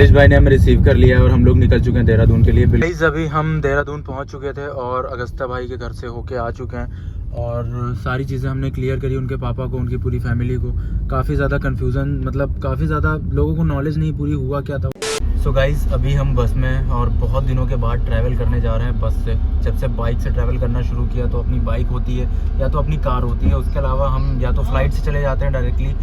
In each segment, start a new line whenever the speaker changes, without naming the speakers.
हैरिश भाई ने हमें रिसीव कर लिया है और हम लोग निकल चुके हैं देहरादून के लिए। गाइस अभी हम देहरादून पहुंच चुके थे और अगस्ता भाई के घर से होके आ चुके हैं और सारी चीज़ें हमने क्लियर करी उनके पापा को, उनकी पूरी फैमिली को। काफ़ी ज़्यादा कन्फ्यूज़न, मतलब काफ़ी ज़्यादा लोगों को नॉलेज नहीं पूरी हुआ क्या था। सो गाइस अभी हम बस में हैं और बहुत दिनों के बाद ट्रैवल करने जा रहे हैं बस से। जब से बाइक से ट्रैवल करना शुरू किया तो अपनी बाइक होती है या तो अपनी कार होती है, उसके अलावा हम या तो फ्लाइट से चले जाते हैं डायरेक्टली,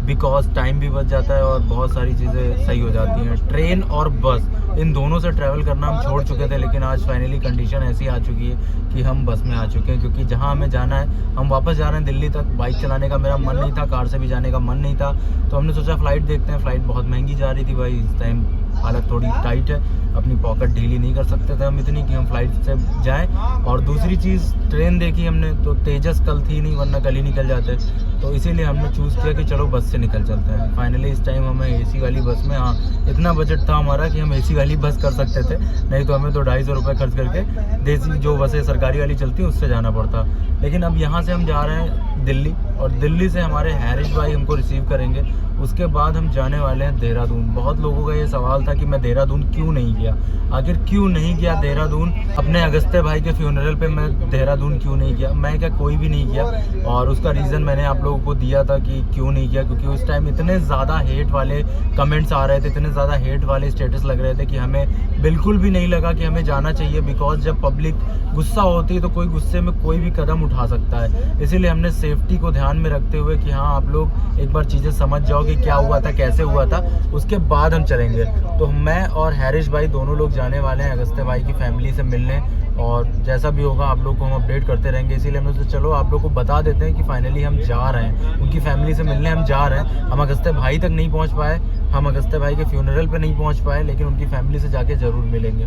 बिकॉज टाइम भी बच जाता है और बहुत सारी चीज़ें सही हो जाती हैं। ट्रेन और बस इन दोनों से ट्रैवल करना हम छोड़ चुके थे, लेकिन आज फाइनली कंडीशन ऐसी आ चुकी है कि हम बस में आ चुके हैं, क्योंकि जहां हमें जाना है, हम वापस जा रहे हैं दिल्ली तक। बाइक चलाने का मेरा मन नहीं था, कार से भी जाने का मन नहीं था, तो हमने सोचा फ़्लाइट देखते हैं। फ़्लाइट बहुत महंगी जा रही थी भाई, इस टाइम हालत थोड़ी टाइट है, अपनी पॉकेट ढीली नहीं कर सकते थे हम इतनी कि हम फ्लाइट से जाएं। और दूसरी चीज़ ट्रेन देखी हमने तो तेजस कल थी नहीं, वरना कल ही निकल जाते, तो इसीलिए हमने चूज़ किया कि चलो बस से निकल चलते हैं। फाइनली इस टाइम हमें एसी वाली बस में, हाँ इतना बजट था हमारा कि हम एसी वाली बस कर सकते थे, नहीं तो हमें तो 250 रुपये खर्च करके देसी जो बसें सरकारी वाली चलती हैं उससे जाना पड़ता। लेकिन अब यहाँ से हम जा रहे हैं दिल्ली और दिल्ली से हमारे हैरिश भाई हमको रिसीव करेंगे, उसके बाद हम जाने वाले हैं देहरादून। बहुत लोगों का ये सवाल था कि मैं देहरादून क्यों नहीं गया, आखिर क्यों नहीं गया देहरादून। अपने अगस्त्य भाई के फ्यूनरल पे मैं देहरादून क्यों नहीं गया, मैं क्या कोई भी नहीं गया, और उसका रीज़न मैंने आप लोगों को दिया था कि क्यों नहीं गया। क्योंकि उस टाइम इतने ज़्यादा हेट वाले कमेंट्स आ रहे थे, इतने ज़्यादा हेट वाले स्टेटस लग रहे थे कि हमें बिल्कुल भी नहीं लगा कि हमें जाना चाहिए। बिकॉज जब पब्लिक गुस्सा होती है तो कोई गुस्से में कोई भी कदम उठा सकता है, इसीलिए हमने सेफ्टी को ध्यान में रखते हुए कि हाँ आप लोग एक बार चीज़ें समझ जाओ कि क्या हुआ था, कैसे हुआ था, उसके बाद हम चलेंगे। तो मैं और हैरिश भाई दोनों लोग जाने वाले हैं अगस्त्य भाई की फैमिली से मिलने, और जैसा भी होगा आप लोग को हम अपडेट करते रहेंगे। इसीलिए हमने सोचा चलो आप लोग को बता देते हैं कि फाइनली हम जा रहे हैं उनकी फैमिली से मिलने, हम जा रहे हैं। हम अगस्त्य भाई तक नहीं पहुंच पाए, हम अगस्त्य भाई के फ्यूनरल पे नहीं पहुंच पाए, लेकिन उनकी फैमिली से जाके ज़रूर मिलेंगे।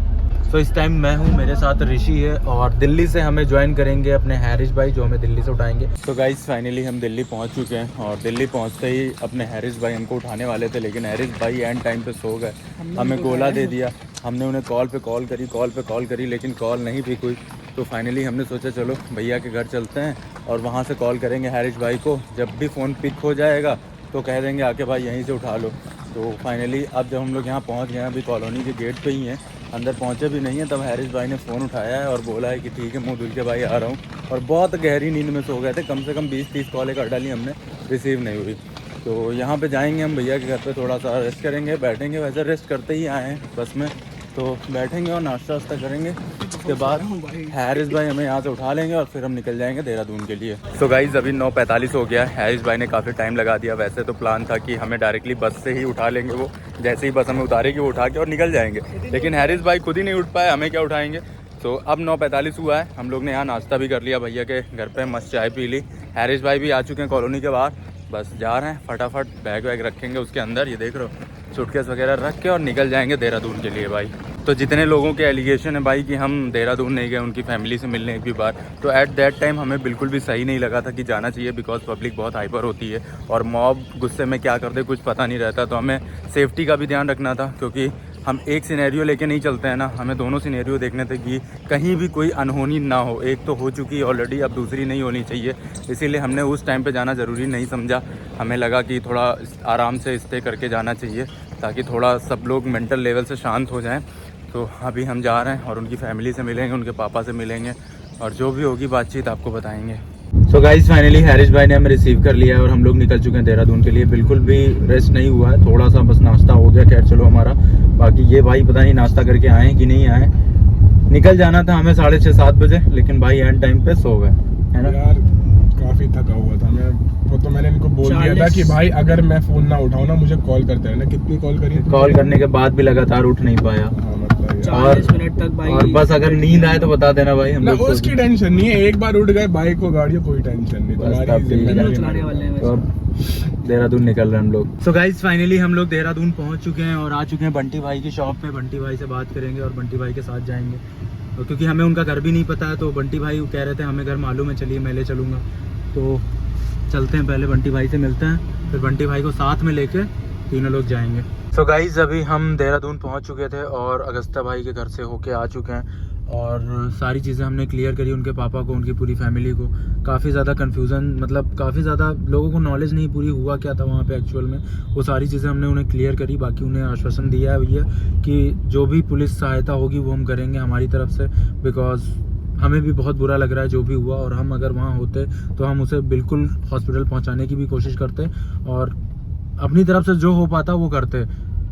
तो इस टाइम मैं हूँ, मेरे साथ ऋषि है, और दिल्ली से हमें ज्वाइन करेंगे अपने हैरिश भाई जो हमें दिल्ली से उठाएंगे। तो गाइस फाइनली हम दिल्ली पहुँच चुके हैं, और दिल्ली पहुँचते ही अपने हैरिश भाई हमको उठाने वाले थे, लेकिन हैरिश भाई एंड टाइम पे सो गए, हमें गोला दे दिया। हमने उन्हें कॉल पे कॉल करी लेकिन कॉल नहीं पिक हुई। तो फाइनली हमने सोचा चलो भैया के घर चलते हैं और वहाँ से कॉल करेंगे हैरिश भाई को। जब भी फ़ोन पिक हो जाएगा तो कह देंगे आके भाई यहीं से उठा लो। तो फाइनली अब जब हम लोग यहाँ पहुँच गए हैं, अभी कॉलोनी के गेट पे ही हैं, अंदर पहुँचे भी नहीं हैं, तब हैरिश भाई ने फ़ोन उठाया है और बोला है कि ठीक है मुँह धुल के भाई आ रहा हूँ। और बहुत गहरी नींद में सो गए थे, कम से कम 20-30 कॉलें कर डाली हमने, रिसीव नहीं हुई। तो यहाँ पे जाएंगे हम भैया के घर पे, थोड़ा सा रेस्ट करेंगे, बैठेंगे। वैसे रेस्ट करते ही आए हैं बस में, तो बैठेंगे और नाश्ता वास्ता करेंगे। उसके बाद हैरिश भाई हमें यहाँ से उठा लेंगे और फिर हम निकल जाएंगे देहरादून के लिए। सो गाइस अभी 9:45 हो गया। हैरिश भाई ने काफ़ी टाइम लगा दिया। वैसे तो प्लान था कि हमें डायरेक्टली बस से ही उठा लेंगे, वो जैसे ही बस हमें उतारेगी वो उठा के और निकल जाएंगे, लेकिन हैरिश भाई खुद ही नहीं उठ पाए, हमें क्या उठाएंगे। तो अब 9:45 हुआ है, हम लोग ने यहाँ नाश्ता भी कर लिया, भैया के घर पे मस्त चाय पी ली। हैरिश भाई भी आ चुके हैं कॉलोनी के बाहर, बस जा रहे हैं फटाफट बैग वैग रखेंगे उसके अंदर, ये देख रहे हो, सूटकेस वगैरह रख के और निकल जाएंगे देहरादून के लिए भाई। तो जितने लोगों के एलिगेशन है भाई कि हम देहरादून नहीं गए उनकी फैमिली से मिलने एक भी बार, तो एट दैट टाइम हमें बिल्कुल भी सही नहीं लगा था कि जाना चाहिए, बिकॉज पब्लिक बहुत हाइपर होती है और मॉब गुस्से में क्या कर दे कुछ पता नहीं रहता। तो हमें सेफ्टी का भी ध्यान रखना था, क्योंकि हम एक सिनेरियो लेके नहीं चलते हैं ना, हमें दोनों सिनेरियो देखने थे कि कहीं भी कोई अनहोनी ना हो। एक तो हो चुकी है ऑलरेडी, अब दूसरी नहीं होनी चाहिए, इसीलिए हमने उस टाइम पे जाना ज़रूरी नहीं समझा। हमें लगा कि थोड़ा आराम से स्टे करके जाना चाहिए, ताकि थोड़ा सब लोग मेंटल लेवल से शांत हो जाएं। तो अभी हम जा रहे हैं और उनकी फैमिली से मिलेंगे, उनके पापा से मिलेंगे, और जो भी होगी बातचीत आपको बताएंगे। सो गाइस फाइनली हैरिश भाई ने हमें रिसीव कर लिया है और हम लोग निकल चुके हैं देहरादून के लिए। बिल्कुल भी रेस्ट नहीं हुआ है, थोड़ा सा बस नाश्ता हो गया, खैर चलो हमारा। बाकी ये भाई पता नहीं नाश्ता करके आए कि नहीं आए। निकल जाना था हमें 6:30-7 बजे, लेकिन भाई एंड टाइम पे सो गए, है ना यार।
काफी थका हुआ था मैं, वो तो मैंने इनको बोल दिया था कि भाई अगर मैं फोन ना उठाऊं ना मुझे कॉल करते रहना। कितनी कॉल करी,
कॉल करने के बाद भी लगातार उठ नहीं पाया।
40 मिनट तक भाई।
और बस अगर नींद आए तो बता देना भाई, हम लोग
उसकी टेंशन नहीं है, एक बार उठ गए बाइक को गाड़ी कोई टेंशन नहीं,
चलाने वाले हैं।
तो अब देहरादून निकल रहे हैं हम लोग। सो गाइस फाइनली हम लोग देहरादून पहुंच चुके हैं और आ चुके हैं बंटी भाई की शॉप पे। बंटी भाई से बात करेंगे और बंटी भाई के साथ जाएंगे, और क्योंकि हमें उनका घर भी नहीं पता है, तो बंटी भाई कह रहे थे हमें घर मालूम है, चलिए मैं ले चलूँगा। तो चलते हैं, पहले बंटी भाई से मिलते हैं, फिर बंटी भाई को साथ में लेके तीनों लोग जाएंगे। सो गाइस अभी हम देहरादून पहुंच चुके थे और अगस्त्य भाई के घर से होके आ चुके हैं, और सारी चीज़ें हमने क्लियर करी उनके पापा को, उनकी पूरी फैमिली को। काफ़ी ज़्यादा कन्फ्यूज़न, मतलब काफ़ी ज़्यादा लोगों को नॉलेज नहीं पूरी हुआ क्या था वहाँ पे एक्चुअल में, वो सारी चीज़ें हमने उन्हें क्लियर करी। बाकी उन्हें आश्वासन दिया है भैया कि जो भी पुलिस सहायता होगी वो हम करेंगे हमारी तरफ से, बिकॉज़ हमें भी बहुत बुरा लग रहा है जो भी हुआ, और हम अगर वहाँ होते तो हम उसे बिल्कुल हॉस्पिटल पहुँचाने की भी कोशिश करते और अपनी तरफ से जो हो पाता वो करते।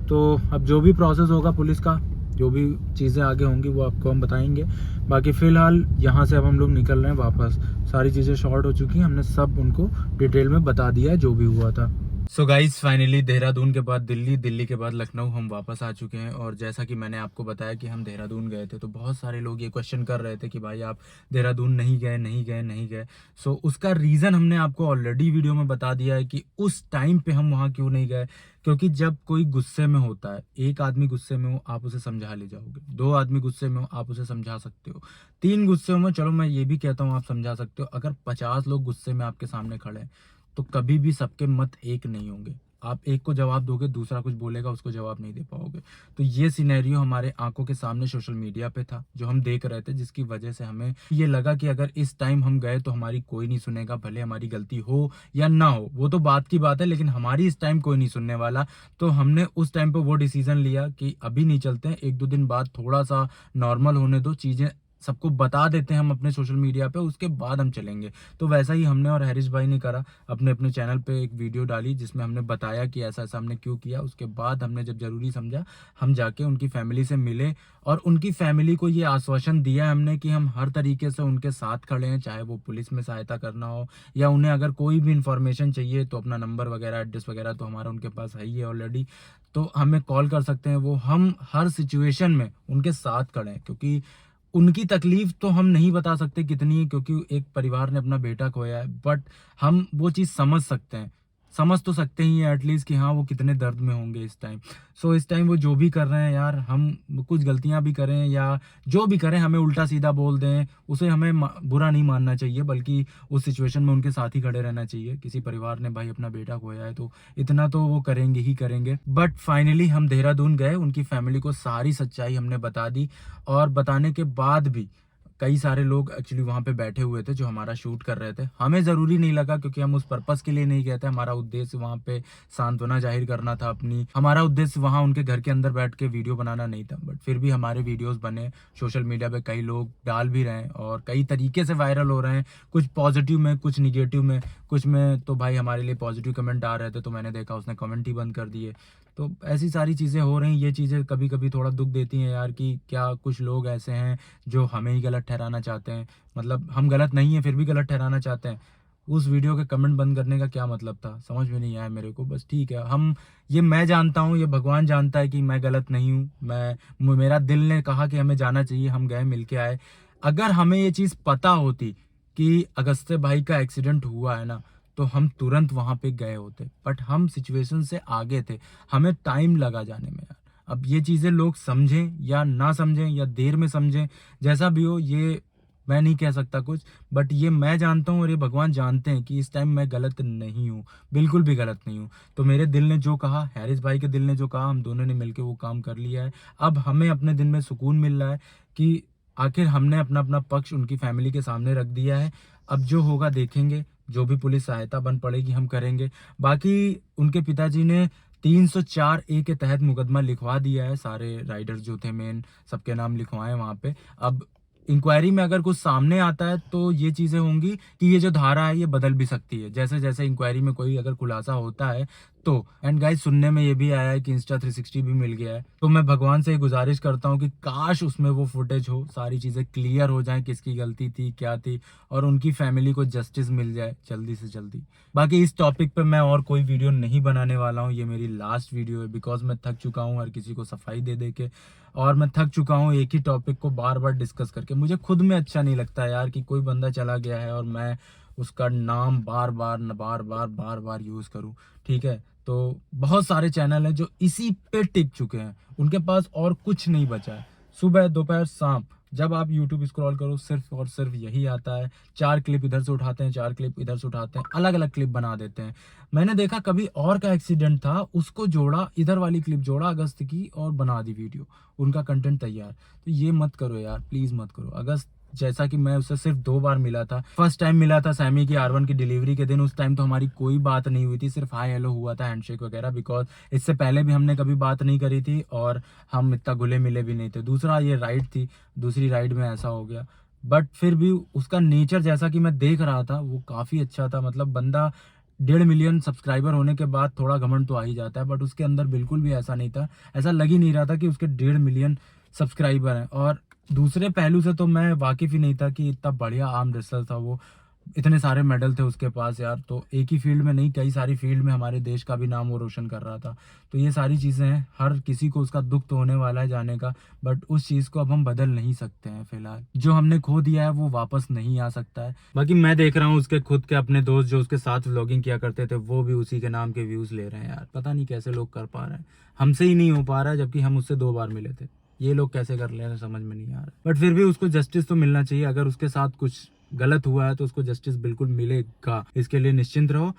तो अब जो भी प्रोसेस होगा पुलिस का, जो भी चीज़ें आगे होंगी वो आपको हम बताएंगे। बाकी फ़िलहाल यहाँ से अब हम लोग निकल रहे हैं वापस। सारी चीज़ें शॉर्ट हो चुकी हैं, हमने सब उनको डिटेल में बता दिया है जो भी हुआ था। सो गाइज फाइनली देहरादून के बाद दिल्ली, दिल्ली के बाद लखनऊ हम वापस आ चुके हैं। और जैसा कि मैंने आपको बताया कि हम देहरादून गए थे, तो बहुत सारे लोग ये क्वेश्चन कर रहे थे कि भाई आप देहरादून नहीं गए। सो उसका रीज़न हमने आपको ऑलरेडी वीडियो में बता दिया है कि उस टाइम पे हम वहाँ क्यों नहीं गए। क्योंकि जब कोई गुस्से में होता है, एक आदमी गुस्से में हो आप उसे समझा ले जाओगे, 2 आदमी गुस्से में हो आप उसे समझा सकते हो, 3 गुस्से में, चलो मैं ये भी कहता हूँ आप समझा सकते हो, अगर 50 लोग गुस्से में आपके सामने खड़े हैं तो कभी भी सबके मत एक नहीं होंगे। आप एक को जवाब दोगे, दूसरा कुछ बोलेगा, उसको जवाब नहीं दे पाओगे। तो ये सिनेरियो हमारे आंखों के सामने सोशल मीडिया पे था जो हम देख रहे थे, जिसकी वजह से हमें ये लगा कि अगर इस टाइम हम गए तो हमारी कोई नहीं सुनेगा, भले हमारी गलती हो या ना हो, वो तो बात की बात है, लेकिन हमारी इस टाइम कोई नहीं सुनने वाला। तो हमने उस टाइम पे वो डिसीजन लिया कि अभी नहीं चलते हैं, 1-2 दिन बाद थोड़ा सा नॉर्मल होने दो, चीज़ें सबको बता देते हैं हम अपने सोशल मीडिया पे, उसके बाद हम चलेंगे। तो वैसा ही हमने और हैरिस भाई ने करा, अपने अपने चैनल पे एक वीडियो डाली जिसमें हमने बताया कि ऐसा ऐसा हमने क्यों किया। उसके बाद हमने जब जरूरी समझा, हम जाके उनकी फैमिली से मिले और उनकी फैमिली को ये आश्वासन दिया हमने कि हम हर तरीके से उनके साथ खड़े हैं, चाहे वो पुलिस में सहायता करना हो या उन्हें अगर कोई भी इंफॉर्मेशन चाहिए तो अपना नंबर वगैरह, एड्रेस वगैरह तो हमारा उनके पास है ही है ऑलरेडी, तो हमें कॉल कर सकते हैं। वो हम हर सिचुएशन में उनके साथ खड़े हैं, क्योंकि उनकी तकलीफ तो हम नहीं बता सकते कितनी है, क्योंकि एक परिवार ने अपना बेटा खोया है, बट हम वो चीज़ समझ सकते हैं, समझ तो सकते ही हैं एटलीस्ट कि हाँ वो कितने दर्द में होंगे इस टाइम। सो इस टाइम वो जो भी कर रहे हैं यार, हम कुछ गलतियां भी करें या जो भी करें, हमें उल्टा सीधा बोल दें, उसे हमें बुरा नहीं मानना चाहिए, बल्कि उस सिचुएशन में उनके साथ ही खड़े रहना चाहिए। किसी परिवार ने भाई अपना बेटा खोया है तो इतना तो वो करेंगे ही करेंगे। बट फाइनली हम देहरादून गए, उनकी फैमिली को सारी सच्चाई हमने बता दी, और बताने के बाद भी कई सारे लोग एक्चुअली वहाँ पे बैठे हुए थे जो हमारा शूट कर रहे थे। हमें ज़रूरी नहीं लगा, क्योंकि हम उस पर्पस के लिए नहीं गए थे। हमारा उद्देश्य वहाँ पे सांत्वना जाहिर करना था अपनी, हमारा उद्देश्य वहाँ उनके घर के अंदर बैठ के वीडियो बनाना नहीं था। बट फिर भी हमारे वीडियोस बने, सोशल मीडिया पे कई लोग डाल भी रहे हैं और कई तरीके से वायरल हो रहे हैं, कुछ पॉजिटिव में, कुछ निगेटिव में। कुछ में तो भाई हमारे लिए पॉजिटिव कमेंट आ रहे थे, तो मैंने देखा उसने कमेंट ही बंद कर दिए। तो ऐसी सारी चीज़ें हो रही हैं। ये चीज़ें कभी कभी थोड़ा दुख देती हैं यार, कि क्या कुछ लोग ऐसे हैं जो हमें ही गलत ठहराना चाहते हैं। मतलब हम गलत नहीं हैं फिर भी गलत ठहराना चाहते हैं। उस वीडियो के कमेंट बंद करने का क्या मतलब था, समझ में नहीं आया मेरे को। बस ठीक है, मैं जानता हूँ, ये भगवान जानता है कि मैं गलत नहीं हूँ। मेरा दिल ने कहा कि हमें जाना चाहिए, हम गए, मिल के आए। अगर हमें ये चीज़ पता होती कि अगस्त्य भाई का एक्सीडेंट हुआ है ना, तो हम तुरंत वहां पे गए होते। बट हम सिचुएशन से आगे थे, हमें टाइम लगा जाने में यार। अब ये चीज़ें लोग समझें या ना समझें या देर में समझें, जैसा भी हो, ये मैं नहीं कह सकता कुछ। बट ये मैं जानता हूँ और ये भगवान जानते हैं कि इस टाइम मैं गलत नहीं हूँ, बिल्कुल भी गलत नहीं हूँ। तो मेरे दिल ने जो कहा, हैरिस भाई के दिल ने जो कहा, हम दोनों ने मिलकर वो काम कर लिया है। अब हमें अपने दिल में सुकून मिल रहा है कि आखिर हमने अपना अपना पक्ष उनकी फैमिली के सामने रख दिया है। अब जो होगा देखेंगे, जो भी पुलिस सहायता बन पड़ेगी हम करेंगे। बाकी उनके पिताजी ने 304A के तहत मुकदमा लिखवा दिया है, सारे राइडर्स जो थे मेन, सबके नाम लिखवाए वहाँ पे। अब इंक्वायरी में अगर कुछ सामने आता है तो ये चीज़ें होंगी कि ये जो धारा है ये बदल भी सकती है, जैसे जैसे इंक्वायरी में कोई अगर खुलासा होता है तो। एंड गाइस, सुनने में ये भी आया है कि इंस्टा 360 भी मिल गया है। तो मैं भगवान से गुजारिश करता हूँ कि काश उसमें वो फुटेज हो, सारी चीज़ें क्लियर हो जाएं, किसकी गलती थी, क्या थी, और उनकी फैमिली को जस्टिस मिल जाए जल्दी से जल्दी। बाकी इस टॉपिक पे मैं और कोई वीडियो नहीं बनाने वाला हूँ, ये मेरी लास्ट वीडियो है, बिकॉज मैं थक चुका हूँ हर किसी को सफाई दे दे के, और मैं थक चुका हूँ एक ही टॉपिक को बार बार डिस्कस करके। मुझे खुद में अच्छा नहीं लगता यार कि कोई बंदा चला गया है और मैं उसका नाम बार बार यूज़ करूँ। ठीक है, तो बहुत सारे चैनल हैं जो इसी पे टिक चुके हैं, उनके पास और कुछ नहीं बचा है। सुबह दोपहर शाम जब आप YouTube स्क्रॉल करो सिर्फ और सिर्फ यही आता है। 4 क्लिप इधर से उठाते हैं, 4 क्लिप इधर से उठाते हैं, अलग अलग क्लिप बना देते हैं। मैंने देखा कभी और का एक्सीडेंट था, उसको जोड़ा, इधर वाली क्लिप जोड़ा अगस्त की और बना दी वीडियो, उनका कंटेंट तैयार। तो ये मत करो यार, प्लीज मत करो। अगस्त जैसा कि मैं उससे सिर्फ 2 बार मिला था। फर्स्ट टाइम मिला था सैमी की R1 की डिलीवरी के दिन। उस टाइम तो हमारी कोई बात नहीं हुई थी, सिर्फ हाय हेलो हुआ था, हैंडशेक वगैरह, बिकॉज इससे पहले भी हमने कभी बात नहीं करी थी और हम इतना घुले मिले भी नहीं थे। दूसरा ये राइड थी, दूसरी राइड में ऐसा हो गया। बट फिर भी उसका नेचर जैसा कि मैं देख रहा था वो काफ़ी अच्छा था। मतलब बंदा 1.5 मिलियन सब्सक्राइबर होने के बाद थोड़ा घमंड तो आ ही जाता है, बट उसके अंदर बिल्कुल भी ऐसा नहीं था। ऐसा लग ही नहीं रहा था कि उसके 1.5 मिलियन सब्सक्राइबर हैं। और दूसरे पहलू से तो मैं वाकिफ ही नहीं था कि इतना बढ़िया आर्म रेसलर था वो, इतने सारे मेडल थे उसके पास यार। तो एक ही फील्ड में नहीं, कई सारी फील्ड में हमारे देश का भी नाम वो रोशन कर रहा था। तो ये सारी चीज़ें हैं, हर किसी को उसका दुख तो होने वाला है जाने का, बट उस चीज़ को अब हम बदल नहीं सकते हैं। फिलहाल जो हमने खो दिया है वो वापस नहीं आ सकता है। बाकी मैं देख रहा हूँ उसके खुद के अपने दोस्त जो उसके साथ व्लॉगिंग किया करते थे वो भी उसी के नाम के व्यूज़ ले रहे हैं यार। पता नहीं कैसे लोग कर पा रहे हैं, हमसे ही नहीं हो पा रहा है, जबकि हम उससे 2 बार मिले थे। ये लोग कैसे कर ले रहे हैं समझ में नहीं आ रहा। बट फिर भी उसको जस्टिस तो मिलना चाहिए। अगर उसके साथ कुछ गलत हुआ है तो उसको जस्टिस बिल्कुल मिलेगा, इसके लिए निश्चिंत रहो।